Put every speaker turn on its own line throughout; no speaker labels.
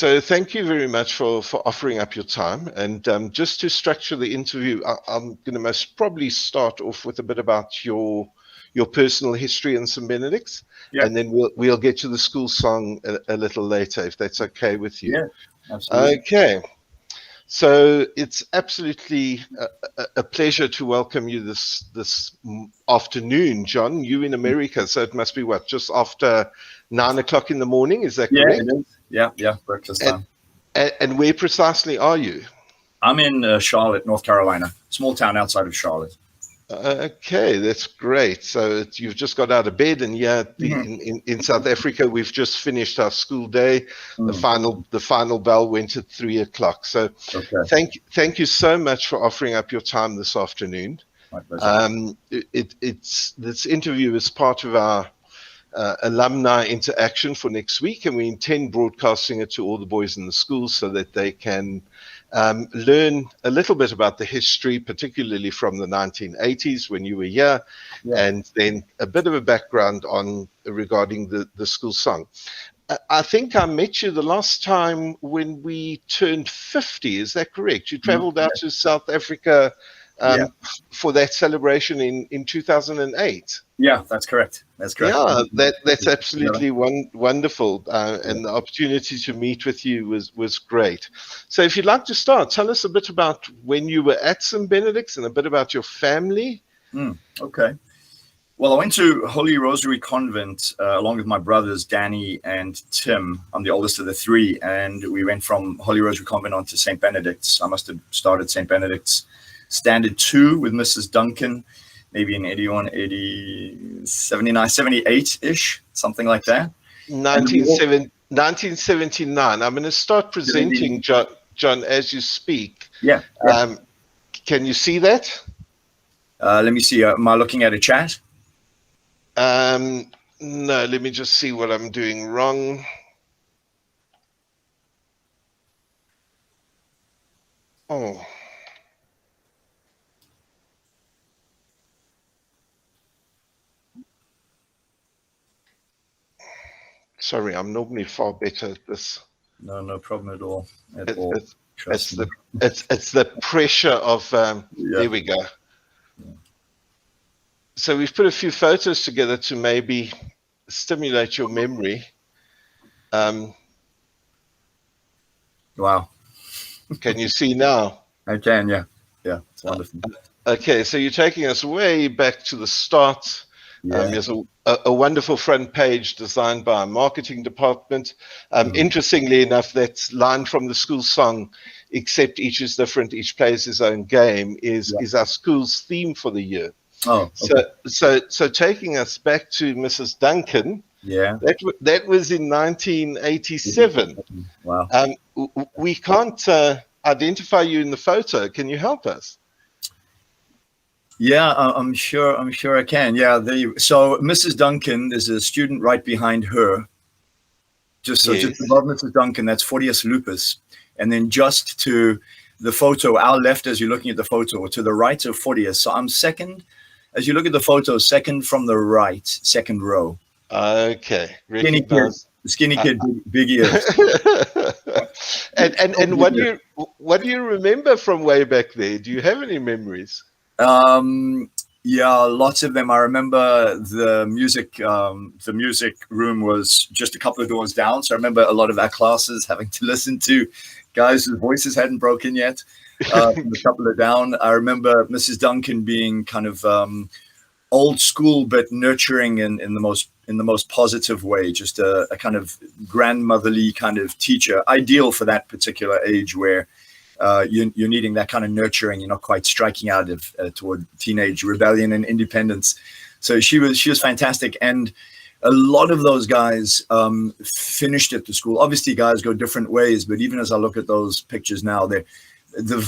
So thank you very much for offering up your time. And just to structure the interview, I'm going to most probably start off with a bit about your personal history in St. Benedict's,
Yeah.
and then we'll get to the school song a little later, if that's okay with you.
Yeah, absolutely.
Okay. So it's absolutely a pleasure to welcome you this afternoon, John. You in America, so it must be what, just after 9 o'clock in the morning? Is that correct?
Yeah, it is. Yeah, breakfast time.
And where precisely are you?
I'm in Charlotte, North Carolina, small town outside of Charlotte.
Okay, that's great. So you've just got out of bed, and in South Africa, we've just finished our school day. The final bell went at 3 o'clock. So thank you so much for offering up your time this afternoon.
My pleasure.
This interview is part of our alumni interaction for next week, and we intend broadcasting it to all the boys in the schools so that they can learn a little bit about the history, particularly from the 1980s when you were here, and then a bit of a background regarding the school song. I think I met you the last time when we turned 50. Is that correct? You traveled out to South Africa for that celebration in 2008.
Yeah, that's correct.
Yeah, that's absolutely wonderful, and the opportunity to meet with you was great. So if you'd like to start, tell us a bit about when you were at St. Benedict's and a bit about your family.
Okay. Well, I went to Holy Rosary Convent along with my brothers, Danny and Tim. I'm the oldest of the three, and we went from Holy Rosary Convent on to St. Benedict's. I must have started St. Benedict's Standard 2 with Mrs. Duncan, maybe in 81, 80, 79, 78-ish, something like that.
1979. I'm going to start presenting, John, as you speak.
Yeah.
Can you see that?
Let me see. Am I looking at a chat?
No, let me just see what I'm doing wrong. Oh. Sorry, I'm normally far better at this.
No problem at all.
It's the pressure of. There we go. Yeah. So we've put a few photos together to maybe stimulate your memory.
Wow.
Can you see now?
I can, yeah. Yeah, it's wonderful.
Okay, so you're taking us way back to the start. There's a wonderful front page designed by our marketing department. Interestingly enough, that line from the school song, "Except each is different, each plays his own game," is our school's theme for the year.
Oh, okay.
So taking us back to Mrs. Duncan, that was in 1987.
Wow.
We can't identify you in the photo. Can you help us?
Yeah, I'm sure I can. Yeah, so Mrs. Duncan, there's a student right behind her. Just above Mrs. Duncan, that's Fortius Lupus. And then just to the photo, our left as you're looking at the photo, or to the right of Fortius. So I'm second, as you look at the photo, second from the right, second row.
Okay.
Skinny kid, big ears.
and what do you remember from way back there? Do you have any memories?
Yeah, lots of them. I remember the music room was just a couple of doors down. So I remember a lot of our classes having to listen to guys whose voices hadn't broken yet. A couple of down. I remember Mrs. Duncan being kind of old school, but nurturing in the most positive way. Just a kind of grandmotherly kind of teacher, ideal for that particular age where you're needing that kind of nurturing. You're not quite striking out toward teenage rebellion and independence. So she was fantastic. And a lot of those guys finished at the school. Obviously, guys go different ways, but even as I look at those pictures now, the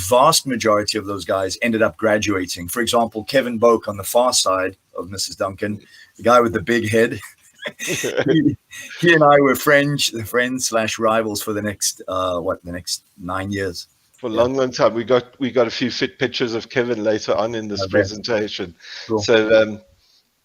vast majority of those guys ended up graduating. For example, Kevin Boak on the far side of Mrs. Duncan, the guy with the big head. he and I were friends/rivals for the next 9 years.
For a long time. We got a few fit pictures of Kevin later on in this presentation.
Cool.
So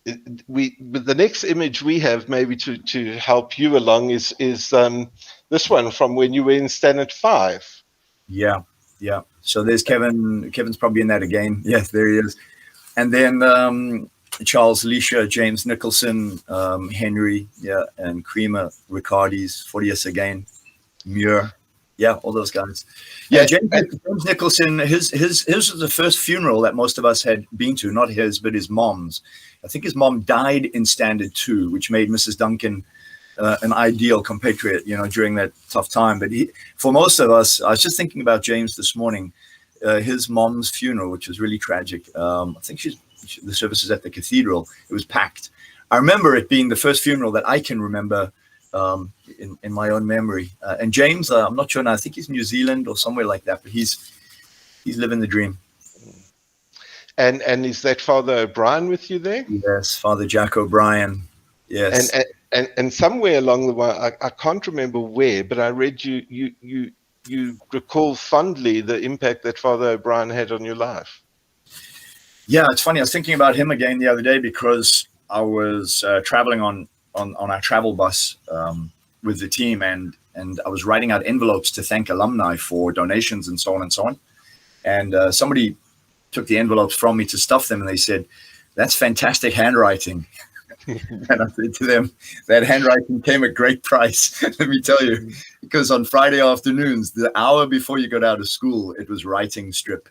But the next image we have, maybe to help you along, is this one from when you were in Standard 5.
Yeah, yeah. So there's Kevin. Kevin's probably in that again. Yes, there he is. And then Charles Leisha, James Nicholson, Henry, yeah, and Creamer, Riccardi's, 40th again, Muir, yeah, all those guys. Yeah, James Nicholson. His was the first funeral that most of us had been to, not his, but his mom's. I think his mom died in Standard 2, which made Mrs. Duncan an ideal compatriot, during that tough time. But for most of us, I was just thinking about James this morning. His mom's funeral, which was really tragic. I think the service is at the cathedral. It was packed. I remember it being the first funeral that I can remember in my own memory. And James, I'm not sure now. I think he's New Zealand or somewhere like that. But he's living the dream.
And is that Father O'Brien with you there?
Yes, Father Jack O'Brien. Yes.
And somewhere along the way, I can't remember where, but I read you recall fondly the impact that Father O'Brien had on your life.
Yeah, it's funny. I was thinking about him again the other day because I was traveling on our travel bus with the team, and I was writing out envelopes to thank alumni for donations and so on and so on. And somebody took the envelopes from me to stuff them, and they said, "That's fantastic handwriting." And I said to them, that handwriting came at great price, let me tell you, because on Friday afternoons, the hour before you got out of school, it was writing strip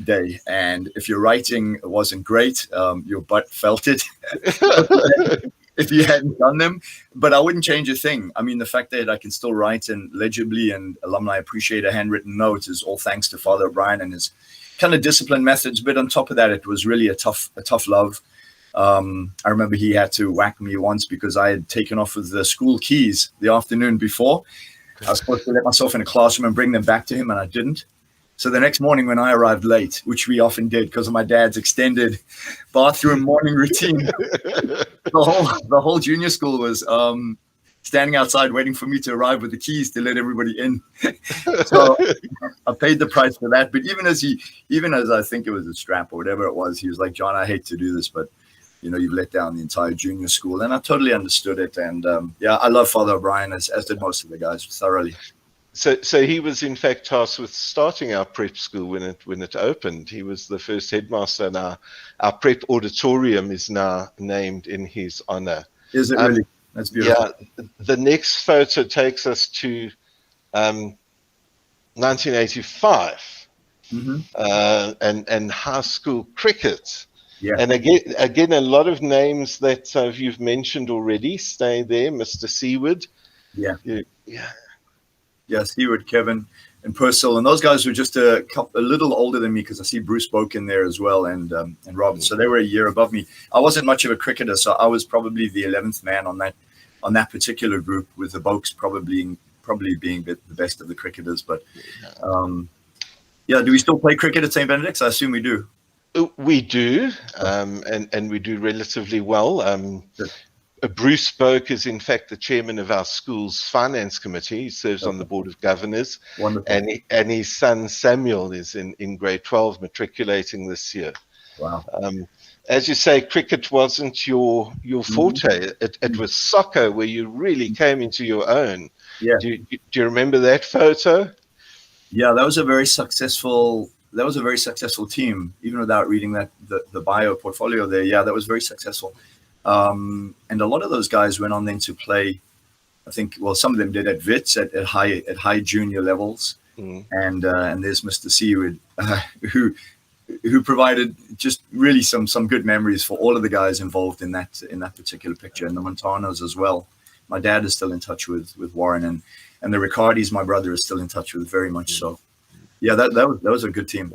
day. And if your writing wasn't great, your butt felt it if you hadn't done them. But I wouldn't change a thing. I mean, the fact that I can still write and legibly, and alumni appreciate a handwritten note, is all thanks to Father O'Brien and his kind of disciplined methods. But on top of that, it was really a tough love. I remember he had to whack me once because I had taken off with the school keys the afternoon before. I was supposed to let myself in a classroom and bring them back to him, and I didn't. So the next morning when I arrived late, which we often did because of my dad's extended bathroom morning routine, the whole junior school was standing outside waiting for me to arrive with the keys to let everybody in. So I paid the price for that. But even as I think it was a strap or whatever it was, he was like, "John, I hate to do this, but you've let down the entire junior school." And I totally understood it. And I love Father O'Brien, as did most of the guys, thoroughly.
So he was in fact tasked with starting our prep school when it opened. He was the first headmaster, and our prep auditorium is now named in his honor.
Is it really? That's beautiful.
Yeah. The next photo takes us to 1985, and high school cricket.
Yeah.
And again, a lot of names that you've mentioned already stay there. Mr. Seward.
Yeah. Seward, Kevin, and Purcell, and those guys were just a little older than me, because I see Bruce Boak in there as well, and Robert. So they were a year above me. I wasn't much of a cricketer, so I was probably the 11th man on that particular group, with the Boaks probably being the best of the cricketers. But do we still play cricket at St. Benedict's? I assume we do.
We do, and we do relatively well. Bruce Boak is in fact the chairman of our school's finance committee. He serves on the board of governors.
Wonderful.
And his son Samuel is in grade 12, matriculating this year.
Wow.
As you say, cricket wasn't your forte. It was soccer where you really came into your own.
Yeah.
Do you remember that photo?
Yeah, that was a very successful team, even without reading the bio portfolio there. Yeah, that was very successful. And a lot of those guys went on then to play, I think, well, some of them did at Wits at high junior levels. And there's Mr. Seward, who provided just really some good memories for all of the guys involved in that particular picture, and the Montanos as well. My dad is still in touch with Warren, and the Riccardis, my brother, is still in touch with, very much so. Yeah, that was a good team.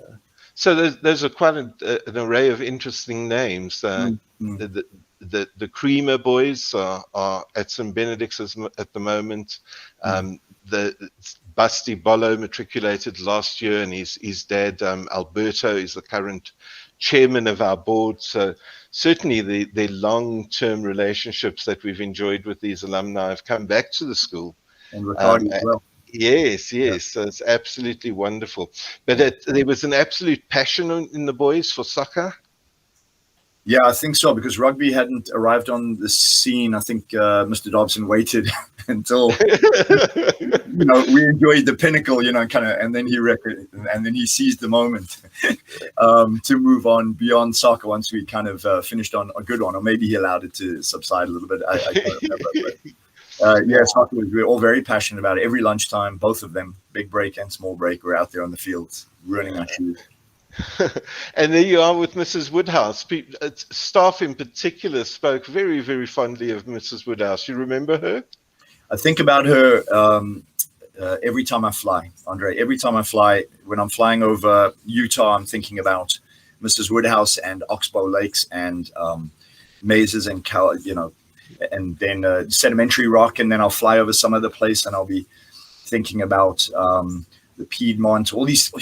So there's quite an array of interesting names. The Creamer boys are at St. Benedict's at the moment. The Basti Bollo matriculated last year, and his dad, Alberto, is the current chairman of our board. So certainly the long-term relationships that we've enjoyed with these alumni have come back to the school.
And Riccardi as well.
Yes. Yeah. So it's absolutely wonderful. But there was an absolute passion in the boys for soccer.
Yeah, I think so, because rugby hadn't arrived on the scene. I think Mr. Dobson waited until we enjoyed the pinnacle, and then he seized the moment to move on beyond soccer once we kind of finished on a good one, or maybe he allowed it to subside a little bit. I can't remember. But, yeah, soccer we were all very passionate about it. Every lunchtime, both of them, big break and small break, were out there on the fields ruining our shoes.
And there you are with Mrs. Woodhouse. Staff in particular spoke very, very fondly of Mrs. Woodhouse. You remember her?
I think about her every time I fly, Andre. Every time I fly, when I'm flying over Utah, I'm thinking about Mrs. Woodhouse and Oxbow Lakes and mazes and and then Sedimentary Rock, and then I'll fly over some other place and I'll be thinking about the Piedmont. All these.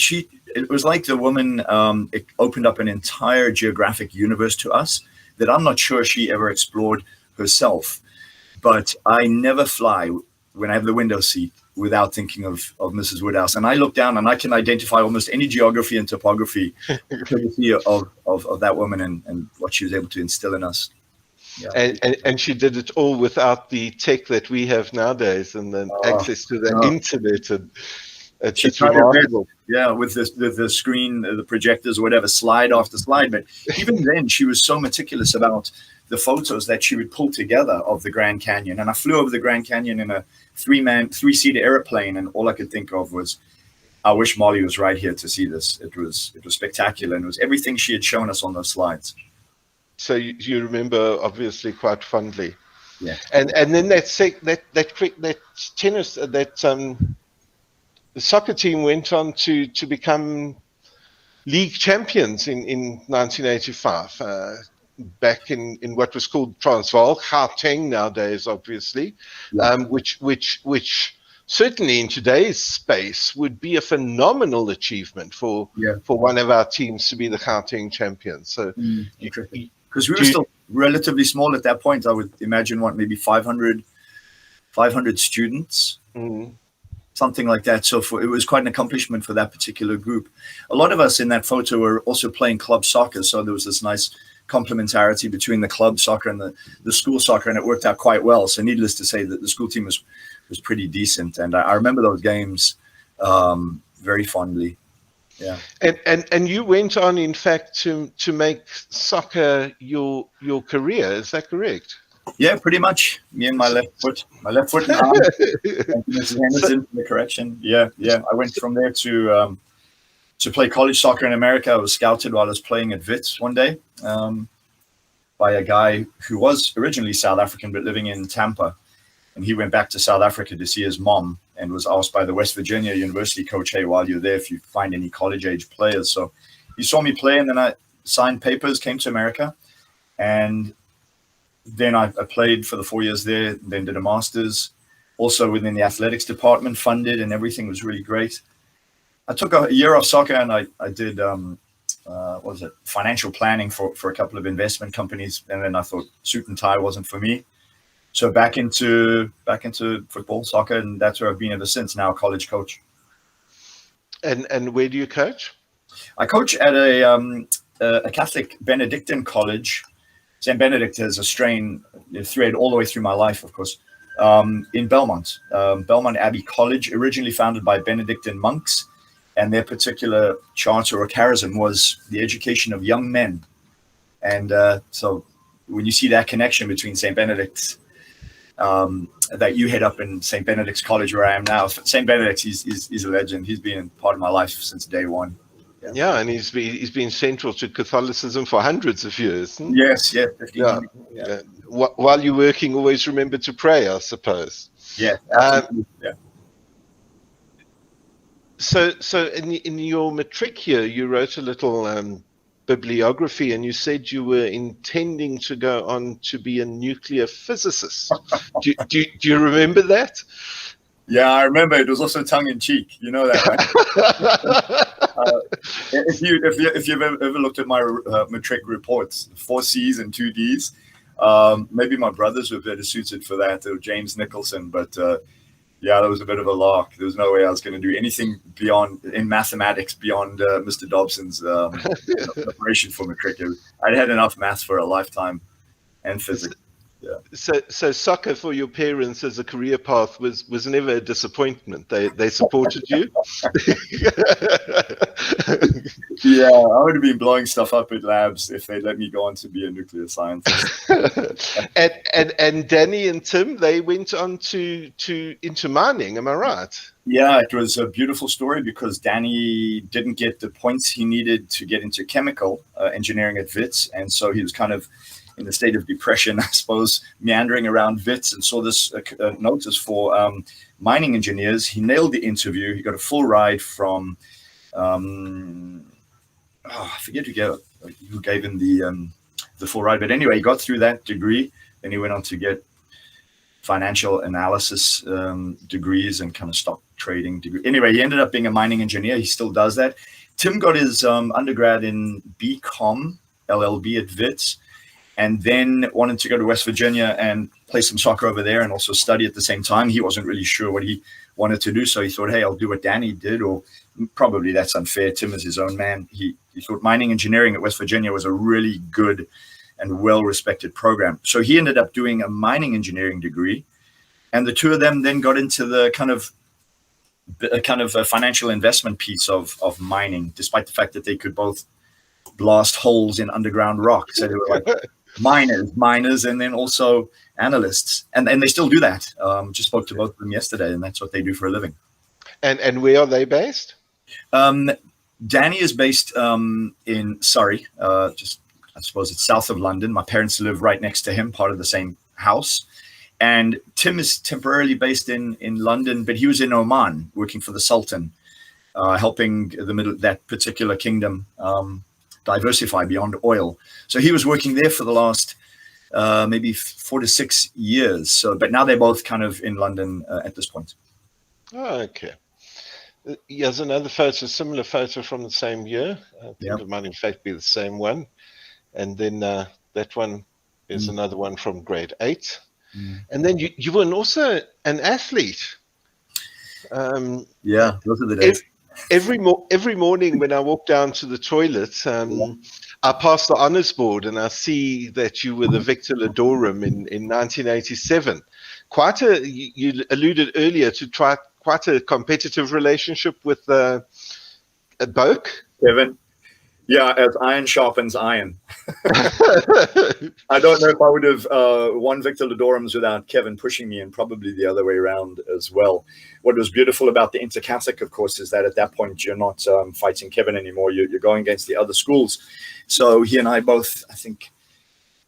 It was like the woman, it opened up an entire geographic universe to us that I'm not sure she ever explored herself. But I never fly when I have the window seat without thinking of Mrs. Woodhouse. And I look down and I can identify almost any geography and topography courtesy of that woman and what she was able to instill in us.
Yeah. And she did it all without the tech that we have nowadays and then access to the internet. And it's remarkable.
Yeah, with the screen, the projectors, or whatever, slide after slide. But even then, she was so meticulous about the photos that she would pull together of the Grand Canyon. And I flew over the Grand Canyon in a three-seater airplane, and all I could think of was, I wish Molly was right here to see this. It was spectacular, and it was everything she had shown us on those slides.
So you remember, obviously, quite fondly.
Yeah.
And then that tennis, the soccer team went on to become league champions in 1985, back in what was called Transvaal, Gauteng nowadays, obviously, which certainly in today's space would be a phenomenal achievement for one of our teams to be the Gauteng champions. So,
because we were still relatively small at that point, I would imagine maybe 500 students. Mm-hmm. Something like that. So it was quite an accomplishment for that particular group. A lot of us in that photo were also playing club soccer. So there was this nice complementarity between the club soccer and the school soccer, and it worked out quite well. So needless to say that the school team was pretty decent. And I remember those games very fondly. Yeah.
And you went on, in fact, to make soccer your career. Is that correct?
Yeah, pretty much. Me and my left foot and arm. Thank you, Mrs. Henderson, for the correction. Yeah. I went from there to play college soccer in America. I was scouted while I was playing at Wits one day by a guy who was originally South African but living in Tampa. And he went back to South Africa to see his mom and was asked by the West Virginia University coach, hey, while you're there, if you find any college-age players. So he saw me play, and then I signed papers, came to America, and then I played for the 4 years there, then did a master's, also within the athletics department, funded, and everything was really great. I took a year off soccer, and I did, financial planning for a couple of investment companies. And then I thought suit and tie wasn't for me. So back into football, soccer, and that's where I've been ever since, now a college coach.
And where do you coach?
I coach at a Catholic Benedictine college. St. Benedict has a thread all the way through my life, of course, in Belmont. Belmont Abbey College, originally founded by Benedictine monks, and their particular charter or charism was the education of young men. And so when you see that connection between St. Benedict's, that you head up in St. Benedict's College, where I am now, St. Benedict, he's a legend. He's been part of my life since day one.
Yeah, and he's been central to Catholicism for hundreds of years.
Yes.
Yeah. While you're working, always remember to pray, I suppose.
Yeah, absolutely.
So in your matric here, you wrote a little bibliography, and you said you were intending to go on to be a nuclear physicist. do you remember that?
Yeah, I remember. It was also tongue in cheek. You know that, right? If you've ever looked at my matric reports, 4 C's and 2 D's, maybe my brothers were better suited for that, or James Nicholson. But Yeah, that was a bit of a lark. There was no way I was going to do anything beyond in mathematics beyond Mr. Dobson's preparation for my cricket. I'd had enough maths for a lifetime and physics. Yeah.
So soccer for your parents as a career path was never a disappointment. They supported you.
Yeah, I would have been blowing stuff up at labs if they let me go on to be a nuclear scientist.
and Danny and Tim, they went on to into mining. Am I right?
Yeah, it was a beautiful story because Danny didn't get the points he needed to get into chemical engineering at Wits, and so he was kind of in a state of depression, I suppose, meandering around Wits, and saw this notice for mining engineers. He nailed the interview. He got a full ride from, I forget who gave him the full ride. But anyway, he got through that degree. Then he went on to get financial analysis degrees and kind of stock trading degree. Anyway, he ended up being a mining engineer. He still does that. Tim got his undergrad in BCom, LLB at Wits, and then wanted to go to West Virginia and play some soccer over there and also study at the same time. He wasn't really sure what he wanted to do, so he thought, hey, I'll do what Danny did, or probably that's unfair. Tim is his own man. He thought mining engineering at West Virginia was a really good and well-respected program. So he ended up doing a mining engineering degree, and the two of them then got into the kind of a financial investment piece of mining, despite the fact that they could both blast holes in underground rock. So they were like miners, and then also analysts, and they still do that. Just spoke to both of them yesterday, and that's what they do for a living.
And where are they based?
Danny is based in Surrey, just I suppose it's south of London. My parents live right next to him, part of the same house. And Tim is temporarily based in London, but he was in Oman working for the Sultan, helping that particular kingdom diversify beyond oil. So he was working there for the last maybe 4 to 6 years. So, but now they're both kind of in London at this point.
Oh, okay. Here's another photo, similar photo from the same year. I think it might in fact be the same one. And then that one is another one from grade 8. And then you were also an athlete.
Yeah, those are the days.
Every morning when I walk down to the toilet, I pass the honours board and I see that you were the Victor Ladorum in 1987. You alluded earlier to quite a competitive relationship with Boak.
Kevin. Yeah, as iron sharpens iron. I don't know if I would have won Victor Ladorums without Kevin pushing me, and probably the other way around as well. What was beautiful about the Inter-Catholic, of course, is that at that point you're not fighting Kevin anymore. You're going against the other schools. So he and I both, I think,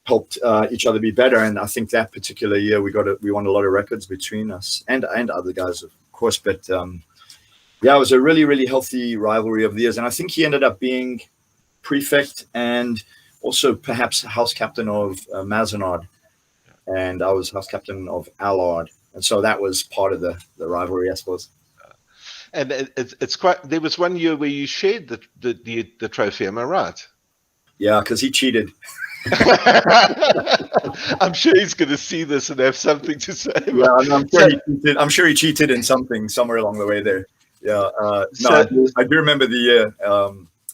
helped each other be better. And I think that particular year we won a lot of records between us and other guys, of course. But yeah, it was a really, really healthy rivalry of the years. And I think he ended up being prefect and also perhaps house captain of Mazenod, and I was house captain of Allard, and so that was part of the rivalry, I suppose.
And it's quite. There was one year where you shared the trophy. Am I right?
Yeah, because he cheated.
I'm sure he's going to see this and have something to say.
Yeah, I'm sure he cheated in something somewhere along the way there. Yeah, I do remember the year.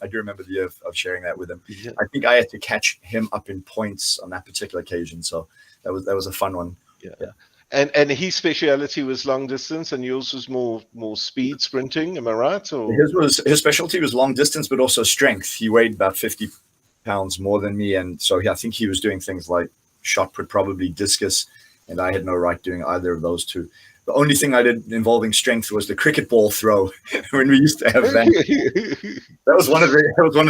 I do remember the year of sharing that with him. Yeah. I think I had to catch him up in points on that particular occasion, so that was a fun one.
Yeah. And his speciality was long distance, and yours was more speed sprinting. Am I right? Or
his specialty was long distance, but also strength. He weighed about 50 pounds more than me, and so I think he was doing things like shot put, probably discus, and I had no right doing either of those two. The only thing I did involving strength was the cricket ball throw when we used to have that. That was one of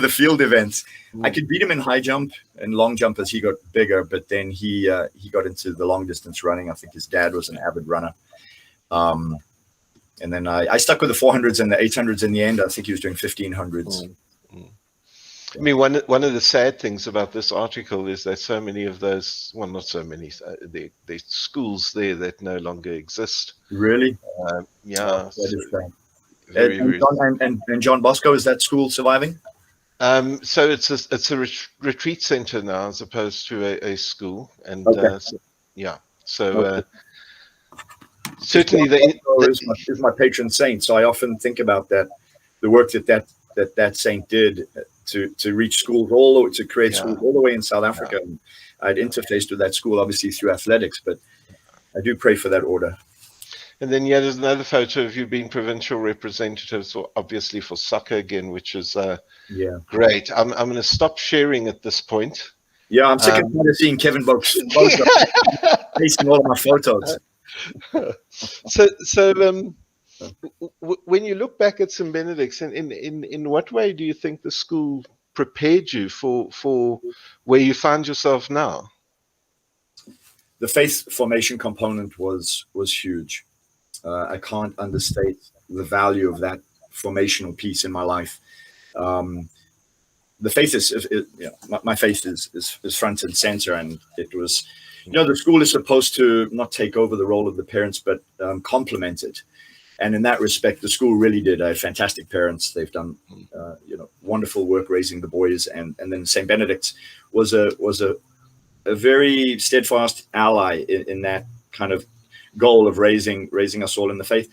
the field events. I could beat him in high jump and long jump as he got bigger, but then he got into the long distance running. I think his dad was an avid runner. And then I stuck with the 400s and the 800s in the end. I think he was doing 1500s.
I mean, one of the sad things about this article is that so many of those, well, not so many, the schools there that no longer exist.
Really?
Yeah.
And John Bosco, is that school surviving?
So it's a retreat center now as opposed to a school, and
okay.
So certainly
is my patron saint. So I often think about that, the work that saint did to reach schools to create schools all the way in South Africa. And I'd interfaced with that school, obviously through athletics, but I do pray for that order.
And then, there's another photo of you being provincial representative, so obviously for soccer again, which is great. I'm going to stop sharing at this point.
Yeah, I'm sick and tired of seeing Kevin Boak's pasting all of my photos.
So when you look back at St. Benedict's, in what way do you think the school prepared you for where you find yourself now?
The faith formation component was huge. I can't understate the value of that formational piece in my life. The faith my faith is front and center, and it was, the school is supposed to not take over the role of the parents, but complement it. And in that respect, the school really did. I had fantastic parents. They've done, wonderful work raising the boys, and then St. Benedict's was a very steadfast ally in that kind of goal of raising us all in the faith.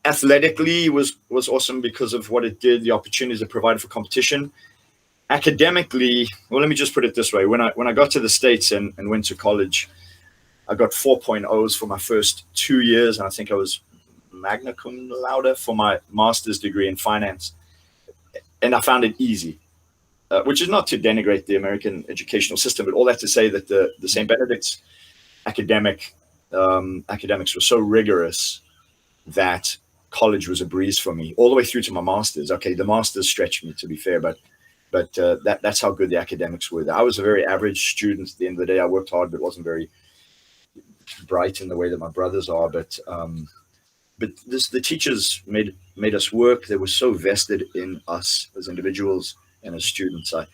Athletically was awesome because of what it did, the opportunities it provided for competition. Academically, well, let me just put it this way: when I got to the States and went to college, I got 4.0s for my first 2 years, and I think I was magna cum laude for my master's degree in finance, and I found it easy. Which is not to denigrate the American educational system, but all that to say that the St. Benedict's academics were so rigorous that college was a breeze for me all the way through to my master's. Okay, the master's stretched me, to be fair, but that's how good the academics were. I was a very average student at the end of the day. I worked hard, but wasn't very bright in the way that my brothers are. But the teachers made us work. They were so vested in us as individuals and as students. I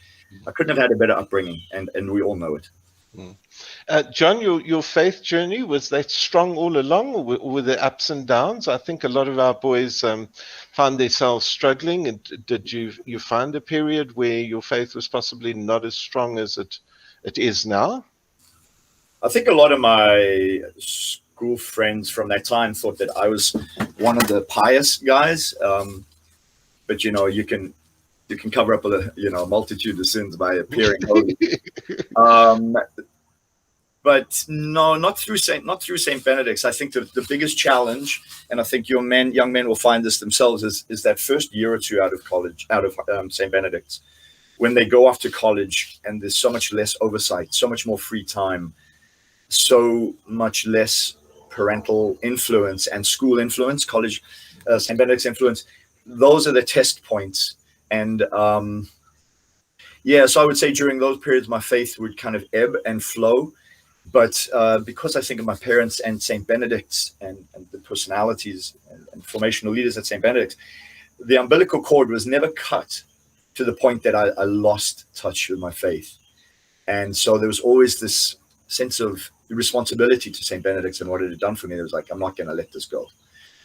couldn't have had a better upbringing, and we all know it.
John, your faith journey, was that strong all along, or were there ups and downs? I think a lot of our boys found themselves struggling. And did you find a period where your faith was possibly not as strong as it is now?
I think a lot of my school friends from that time thought that I was one of the pious guys, but you can cover up a multitude of sins by appearing holy. But no, not through St. Benedict's. I think the biggest challenge, and I think young men will find this themselves, is that first year or two out of college, out of St. Benedict's, when they go off to college and there's so much less oversight, so much more free time, so much less parental influence and school influence, college, St. Benedict's influence. Those are the test points. And so I would say during those periods, my faith would kind of ebb and flow. But because I think of my parents and St. Benedict's and the personalities and formational leaders at St. Benedict's, the umbilical cord was never cut to the point that I lost touch with my faith. And so there was always this sense of responsibility to St. Benedict's and what it had done for me. It was like, I'm not going to let this go.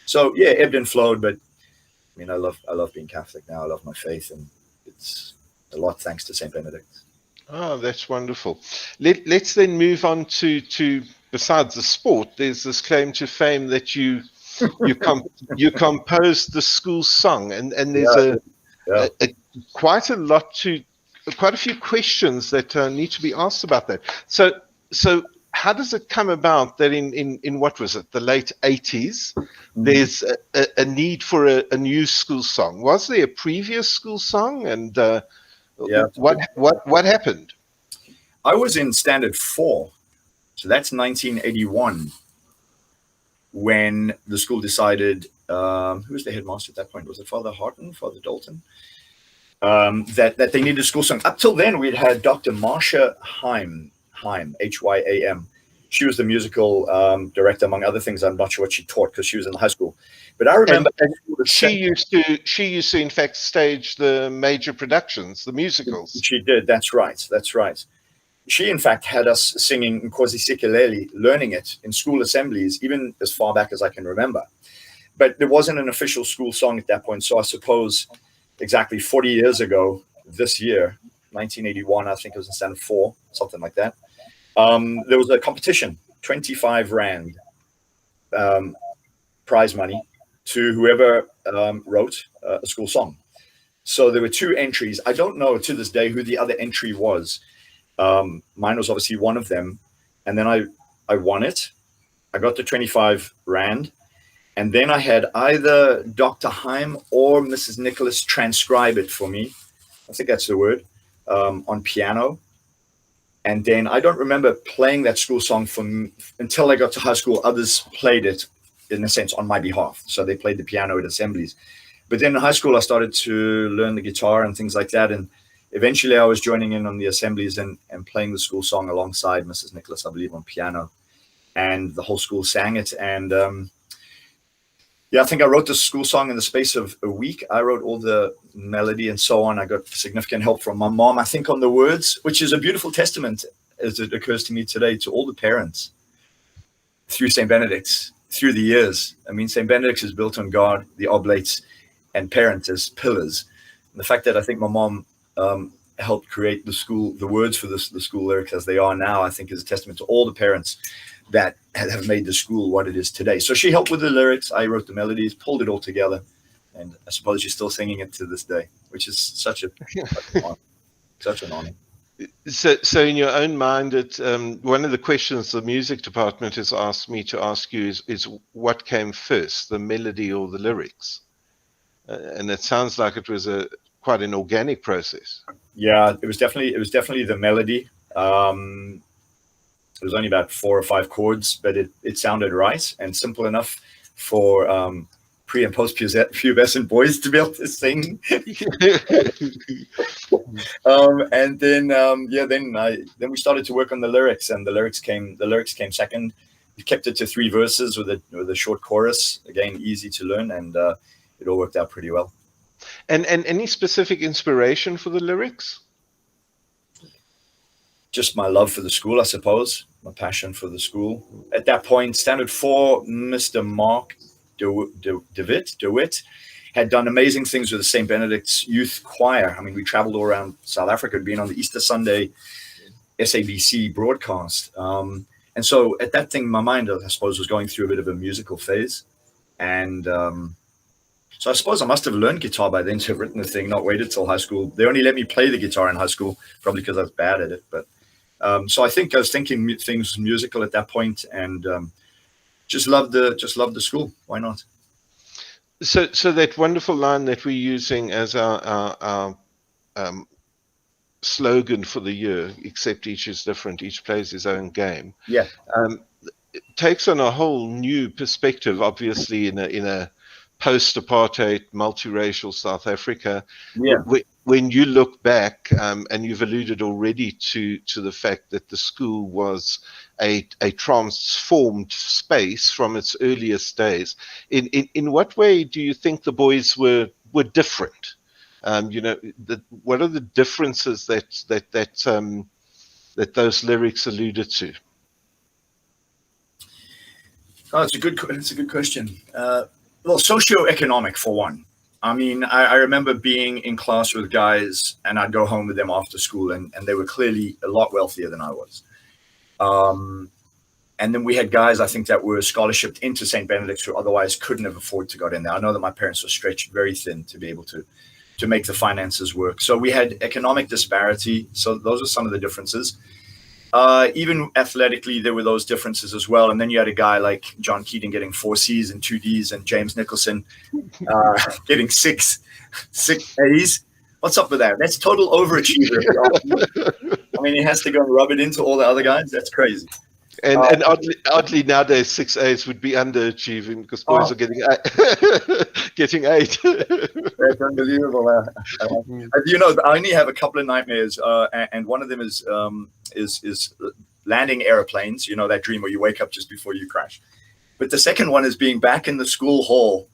So ebbed and flowed. But I mean, I love being Catholic now. I love my faith, and it's a lot thanks to St. Benedict's.
Oh, that's wonderful. Let's then move on to besides the sport. There's this claim to fame that you composed the school song, and there's quite a few questions that need to be asked about that. So how does it come about that in what was it, the late 80s, there's a need for a new school song? Was there a previous school song, and what happened?
I was in Standard 4, so that's 1981, when the school decided, who was the headmaster at that point? Was it Father Horton, Father Dalton? That they needed a school song. Up till then, we'd had Dr. Marcia Hyam, Hyam. She was the musical director, among other things. I'm not sure what she taught because she was in high school. But I remember
she used to in fact stage the major productions, the musicals.
She did. That's right. She in fact had us singing Nkosi Sikeleli, learning it in school assemblies, even as far back as I can remember. But there wasn't an official school song at that point. So I suppose exactly 40 years ago, this year, 1981, I think it was in Standard 4, something like that. There was a competition, 25 Rand. prize money to whoever wrote a school song. So there were 2 entries. I don't know to this day who the other entry was. Mine was obviously one of them. And then I won it. I got the 25 Rand. And then I had either Dr. Heim or Mrs. Nicholas transcribe it for me. I think that's the word, on piano. And then I don't remember playing that school song until I got to high school. Others played it, in a sense, on my behalf. So they played the piano at assemblies. But then in high school, I started to learn the guitar and things like that. And eventually I was joining in on the assemblies and playing the school song alongside Mrs. Nicholas, I believe, on piano. And the whole school sang it. And yeah, I think I wrote the school song in the space of a week. I wrote all the melody and so on. I got significant help from my mom, I think, on the words, which is a beautiful testament, as it occurs to me today, to all the parents through St. Benedict's, through the years. I mean, St. Benedict's is built on God, the Oblates, and parents as pillars. And the fact that I think my mom helped create the words for the school lyrics as they are now, I think is a testament to all the parents that have made the school what it is today. So she helped with the lyrics. I wrote the melodies, pulled it all together. And I suppose she's still singing it to this day, which is such an honor.
So in your own mind, one of the questions the music department has asked me to ask you is what came first, the melody or the lyrics? And it sounds like it was quite an organic process.
Yeah, it was definitely the melody. It was only about 4 or 5 chords, but it sounded right and simple enough for pre and post pubescent boys to be able to sing. And then then we started to work on the lyrics, and the lyrics came second. We kept it to 3 verses with a short chorus. Again, easy to learn, and it all worked out pretty well.
And any specific inspiration for the lyrics?
Just my love for the school, I suppose, my passion for the school. At that point, Standard 4, Mr. Mark DeWitt had done amazing things with the St. Benedict's Youth Choir. I mean, we traveled all around South Africa, being on the Easter Sunday SABC broadcast. And so at that thing, my mind, I suppose, was going through a bit of a musical phase. And so I suppose I must have learned guitar by then to have written the thing, not waited till high school. They only let me play the guitar in high school, probably because I was bad at it. But so I think I was thinking things musical at that point, and just loved the school. Why not?
So that wonderful line that we're using as our slogan for the year, except each is different, each plays his own game.
Yeah,
it takes on a whole new perspective, obviously, in a post-apartheid, multiracial South Africa.
Yeah.
When you look back, and you've alluded already to the fact that the school was a transformed space from its earliest days, in what way do you think the boys were different? What are the differences that those lyrics alluded to?
Oh, it's a good question. Well, socioeconomic for one. I mean, I remember being in class with guys, and I'd go home with them after school, and they were clearly a lot wealthier than I was. And then we had guys, I think, that were scholarshiped into St. Benedict's who otherwise couldn't have afforded to go in there. I know that my parents were stretched very thin to be able to make the finances work. So we had economic disparity. So those are some of the differences. Even athletically, there were those differences as well. And then you had a guy like John Keating getting 4 C's and 2 D's, and James Nicholson getting 6 A's. What's up with that? That's total overachiever. I mean, he has to go and rub it into all the other guys. That's crazy.
And oddly, nowadays 6 A's would be underachieving because boys are getting 8.
That's unbelievable. I only have a couple of nightmares, and one of them is landing airplanes. You know, that dream where you wake up just before you crash. But the second one is being back in the school hall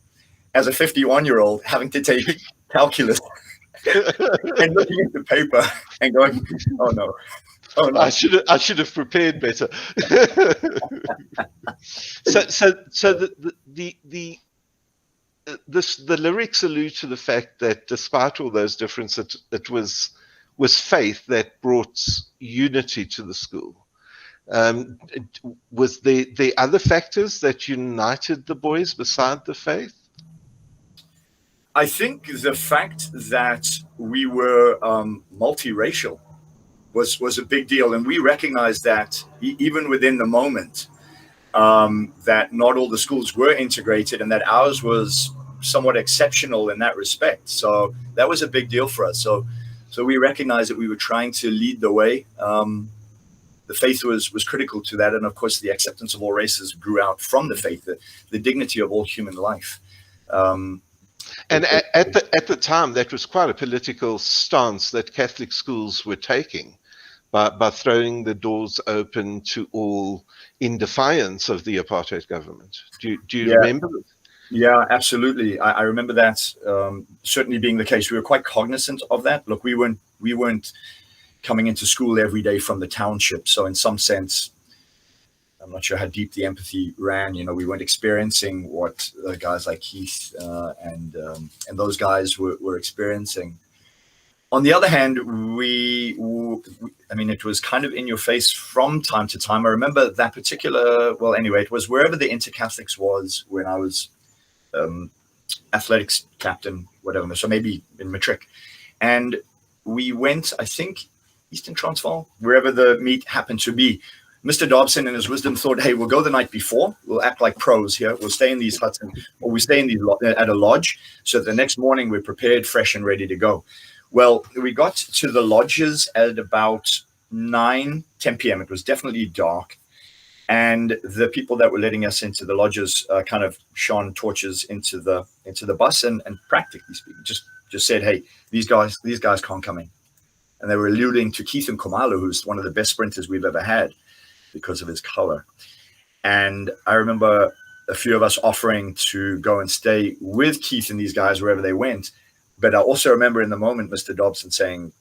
as a 51-year-old, having to take calculus and looking at the paper and going, "Oh no." Oh, no.
I should have prepared better. So the lyrics allude to the fact that despite all those differences, it was faith that brought unity to the school. Was there other factors that united the boys beside the faith?
I think the fact that we were multiracial was a big deal, and we recognized that even within the moment, that not all the schools were integrated, and that ours was somewhat exceptional in that respect. So that was a big deal for us. So we recognized that we were trying to lead the way. The faith was critical to that, and of course, the acceptance of all races grew out from the faith, the dignity of all human life.
And at the time, that was quite a political stance that Catholic schools were taking by throwing the doors open to all in defiance of the apartheid government. Do you remember?
Yeah, absolutely. I remember that certainly being the case. We were quite cognizant of that. Look, we weren't coming into school every day from the township, so in some sense, I'm not sure how deep the empathy ran. You know, we weren't experiencing what guys like Keith and those guys were experiencing. On the other hand, I mean, it was kind of in your face from time to time. I remember that particular, well, anyway, it was wherever the Inter-Catholics was when I was athletics captain, whatever. So maybe in matric. And we went, I think, Eastern Transvaal, wherever the meet happened to be. Mr. Dobson, in his wisdom, thought, hey, we'll go the night before. We'll act like pros here. We'll stay in these huts, or we stay in these at a lodge. So the next morning we're prepared, fresh and ready to go. Well, we got to the lodges at about 10 p.m. It was definitely dark. And the people that were letting us into the lodges kind of shone torches into the bus and practically speaking, just said, hey, these guys can't come in. And they were alluding to Keith Nkomalu, who's one of the best sprinters we've ever had because of his color. And I remember a few of us offering to go and stay with Keith and these guys wherever they went. But I also remember in the moment, Mr. Dobson saying,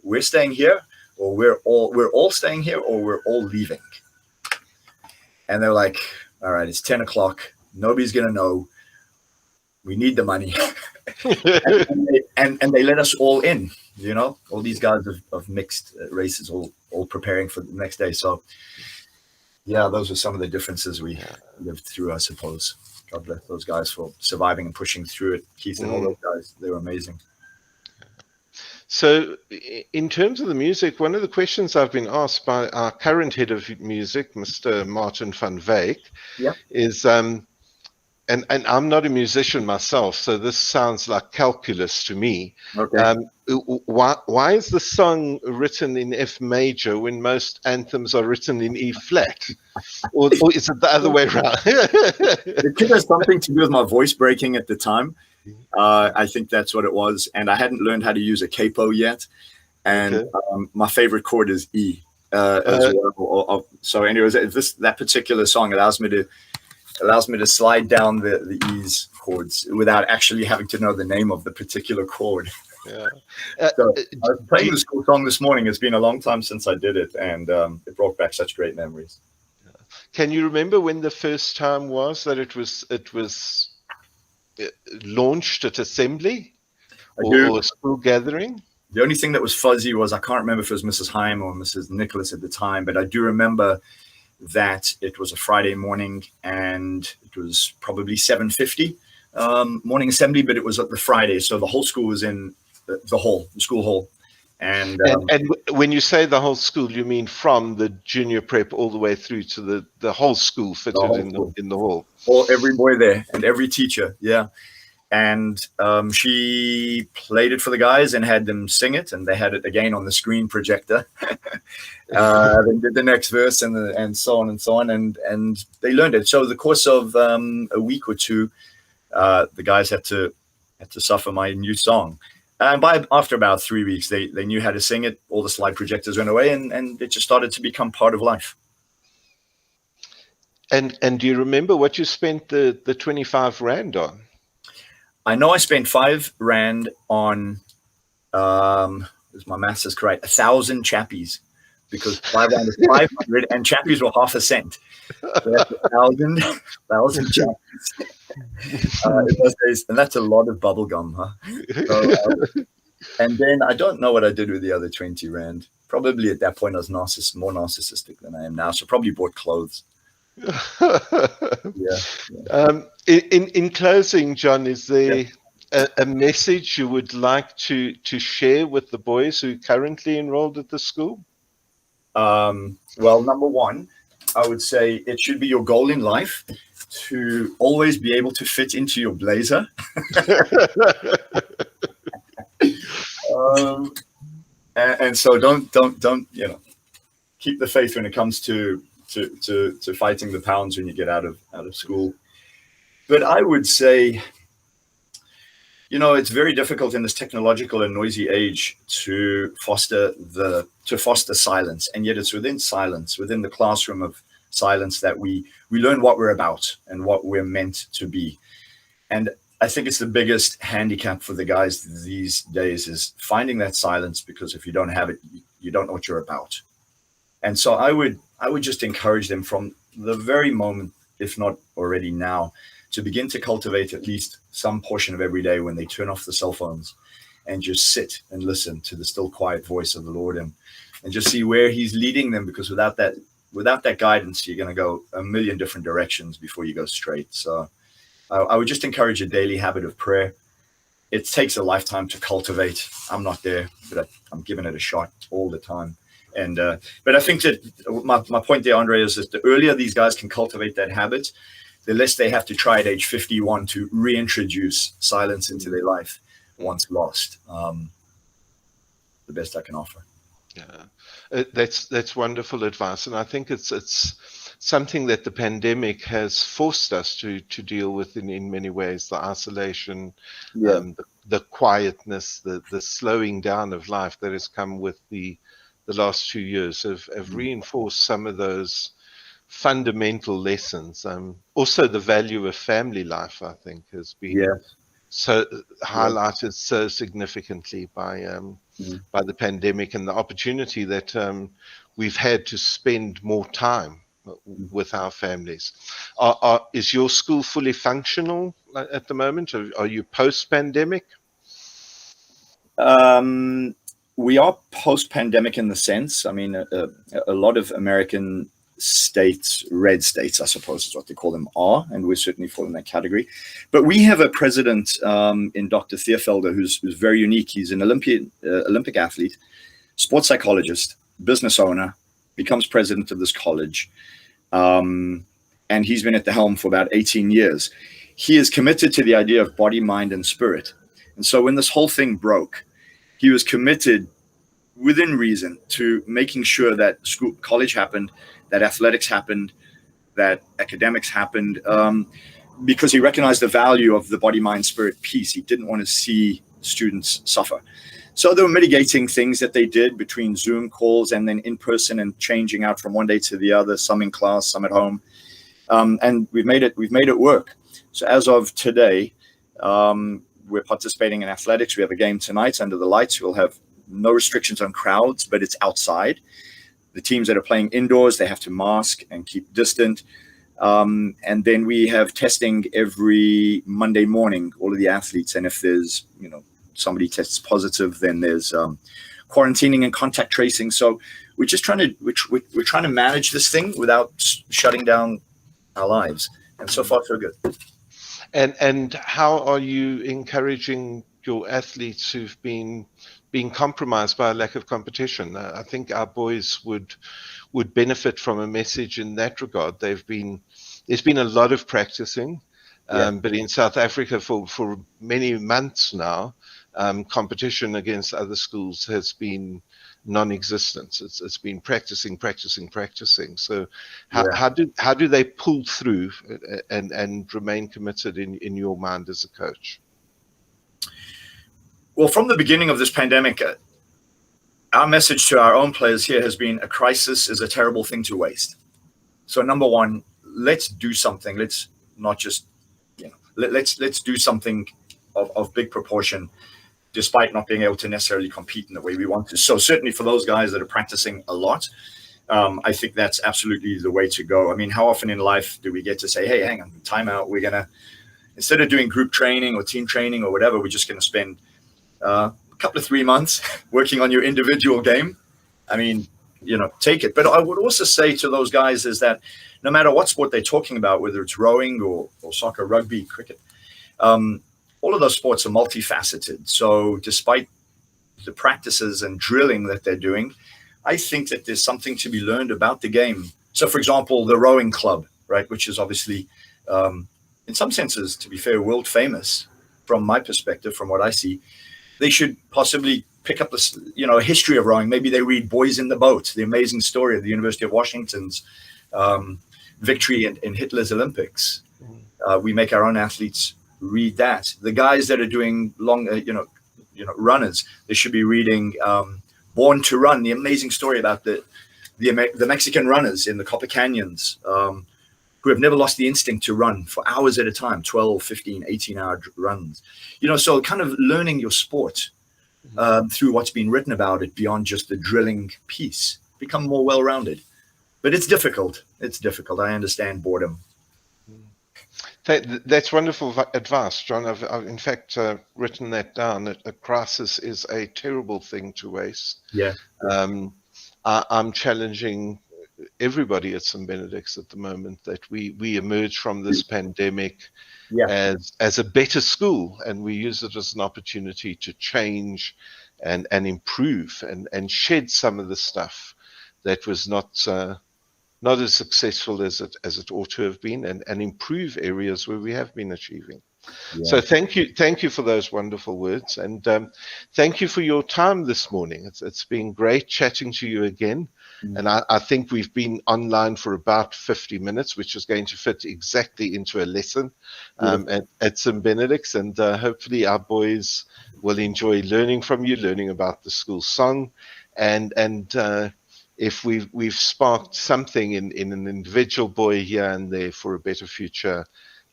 we're staying here, or we're all staying here, or we're all leaving. And they're like, all right, it's 10 o'clock. Nobody's going to know. We need the money. and they let us all in, you know, all these guys of mixed races, all preparing for the next day. So, yeah, those were some of the differences we lived through, I suppose. God bless those guys for surviving and pushing through it. Keith and all those guys, they were amazing.
So in terms of the music, one of the questions I've been asked by our current head of music, Mr. Martin van Wyk, is, and I'm not a musician myself, so this sounds like calculus to me.
Okay.
Why is the song written in F major when most anthems are written in E flat? Or is it the other way around?
It could have something to do with my voice breaking at the time. I think that's what it was. And I hadn't learned how to use a capo yet. And my favorite chord is E as well. So anyways, that particular song allows me to slide down the E's chords without actually having to know the name of the particular chord.
Yeah.
So I was playing the school song this morning. It's been a long time since I did it, and it brought back such great memories.
Can you remember when the first time was that it was launched at assembly or a school gathering?
The only thing that was fuzzy was I can't remember if it was Mrs. Heim or Mrs. Nicholas at the time, but I do remember that it was a Friday morning and it was probably 7:50 morning assembly, but it was at the Friday, so the whole school was in the school hall. And
when you say the whole school, you mean from the junior prep all the way through to the whole school fitted in the hall?
Every boy there and every teacher, yeah. And she played it for the guys and had them sing it, and they had it again on the screen projector. They did the next verse and so on and so on, and they learned it. So over the course of a week or two, the guys had to suffer my new song. And after about 3 weeks, they knew how to sing it. All the slide projectors went away, and it just started to become part of life.
And do you remember what you spent the 25 Rand on?
I know I spent 5 Rand on, as my maths is correct, 1,000 chappies, because 5 Rand is 500 and chappies were half a cent. So that's 1,000 chappies. In those days, and that's a lot of bubble gum, huh? So, and then I don't know what I did with the other 20 Rand. Probably at that point I was more narcissistic than I am now. So probably bought clothes. Yeah.
In closing, John, is there a message you would like to share with the boys who are currently enrolled at the school?
Well, number one, I would say it should be your goal in life to always be able to fit into your blazer. And so don't keep the faith when it comes to fighting the pounds when you get out of school. But I would say, it's very difficult in this technological and noisy age to foster silence, and yet it's within silence, within the classroom of silence, that we learn what we're about and what we're meant to be. And I think it's the biggest handicap for the guys these days is finding that silence, because if you don't have it, you don't know what you're about. And so I would just encourage them from the very moment, if not already now, to begin to cultivate at least some portion of every day when they turn off the cell phones and just sit and listen to the still quiet voice of the Lord, and just see where he's leading them, because without that guidance, you're going to go a million different directions before you go straight. So I would just encourage a daily habit of prayer. It takes a lifetime to cultivate. I'm not there, but I'm giving it a shot all the time. And but I think that my point there, Andre, is that the earlier these guys can cultivate that habit, the less they have to try at age 51 to reintroduce silence into their life once lost. The best I can offer.
Yeah, that's wonderful advice, and I think it's something that the pandemic has forced us to deal with in many ways: the isolation, the quietness, the slowing down of life that has come with the last 2 years have reinforced some of those fundamental lessons. Also, the value of family life, I think, has been so highlighted so significantly by the pandemic, and the opportunity that we've had to spend more time with our families. Is your school fully functional at the moment? Are you post-pandemic?
We are post-pandemic in the sense, I mean, a lot of American states, red states, I suppose is what they call them, are, and we certainly fall in that category. But we have a president in Dr. Theofelder who's very unique. He's an Olympic athlete, sports psychologist, business owner, becomes president of this college, and he's been at the helm for about 18 years. He is committed to the idea of body, mind, and spirit. And so when this whole thing broke, he was committed within reason to making sure that college happened, that athletics happened, that academics happened, because he recognized the value of the body, mind, spirit piece. He didn't want to see students suffer. So there were mitigating things that they did between Zoom calls and then in person, and changing out from one day to the other, some in class, some at home. And we've made it work. So as of today, we're participating in athletics. We have a game tonight under the lights. We'll have no restrictions on crowds, but it's outside. The teams that are playing indoors, they have to mask and keep distant. And then we have testing every Monday morning, all of the athletes. And if there's, somebody tests positive, then there's quarantining and contact tracing. So we're just trying to manage this thing without shutting down our lives. And so far, so good.
And how are you encouraging your athletes who've been compromised by a lack of competition? I think our boys would benefit from a message in that regard. There's been a lot of practicing, but in South Africa for many months now, competition against other schools has been non-existent. It's been practicing. So how do they pull through and remain committed in your mind as a coach?
Well, from the beginning of this pandemic, our message to our own players here has been: a crisis is a terrible thing to waste. So number one, let's do something. Let's not just, let's do something of big proportion, despite not being able to necessarily compete in the way we want to. So certainly for those guys that are practicing a lot, I think that's absolutely the way to go. I mean, how often in life do we get to say, hey, hang on, time out. We're going to, instead of doing group training or team training or whatever, we're just going to spend a couple of 3 months working on your individual game. I mean, take it. But I would also say to those guys is that no matter what sport they're talking about, whether it's rowing or soccer, rugby, cricket, all of those sports are multifaceted. So despite the practices and drilling that they're doing, I think that there's something to be learned about the game. So, for example, the rowing club, right, which is obviously, in some senses, to be fair, world famous from my perspective, from what I see, they should possibly pick up this, a history of rowing. Maybe they read Boys in the Boat, the amazing story of the University of Washington's victory in Hitler's Olympics. We make our own athletes read that. The guys that are doing long, runners, they should be reading Born to Run, the amazing story about the Mexican runners in the Copper Canyons, who have never lost the instinct to run for hours at a time, 12, 15, 18-hour runs. So kind of learning your sport through what's been written about it beyond just the drilling piece, become more well-rounded. But it's difficult. It's difficult. I understand boredom.
That's wonderful advice, John. I've in fact written that down. A crisis is a terrible thing to waste.
Yeah.
I'm challenging everybody at St. Benedict's at the moment that we emerge from this pandemic as a better school, and we use it as an opportunity to change and improve and shed some of the stuff that was not as successful as it ought to have been, and improve areas where we have been achieving. Yeah. So thank you for those wonderful words, and thank you for your time this morning. It's been great chatting to you again, and I think we've been online for about 50 minutes, which is going to fit exactly into a lesson at St. Benedict's, and hopefully our boys will enjoy learning from you, learning about the school song, and if we've sparked something in an individual boy here and there for a better future,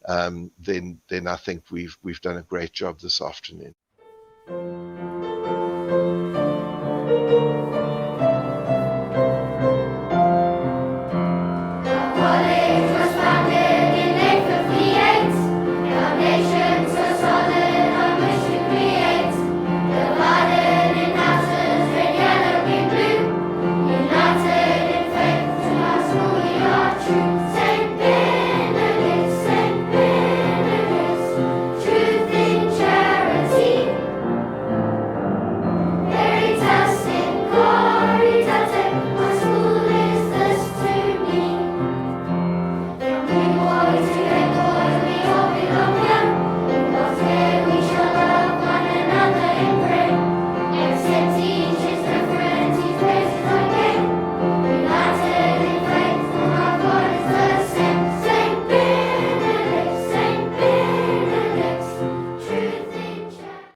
then I think we've done a great job this afternoon.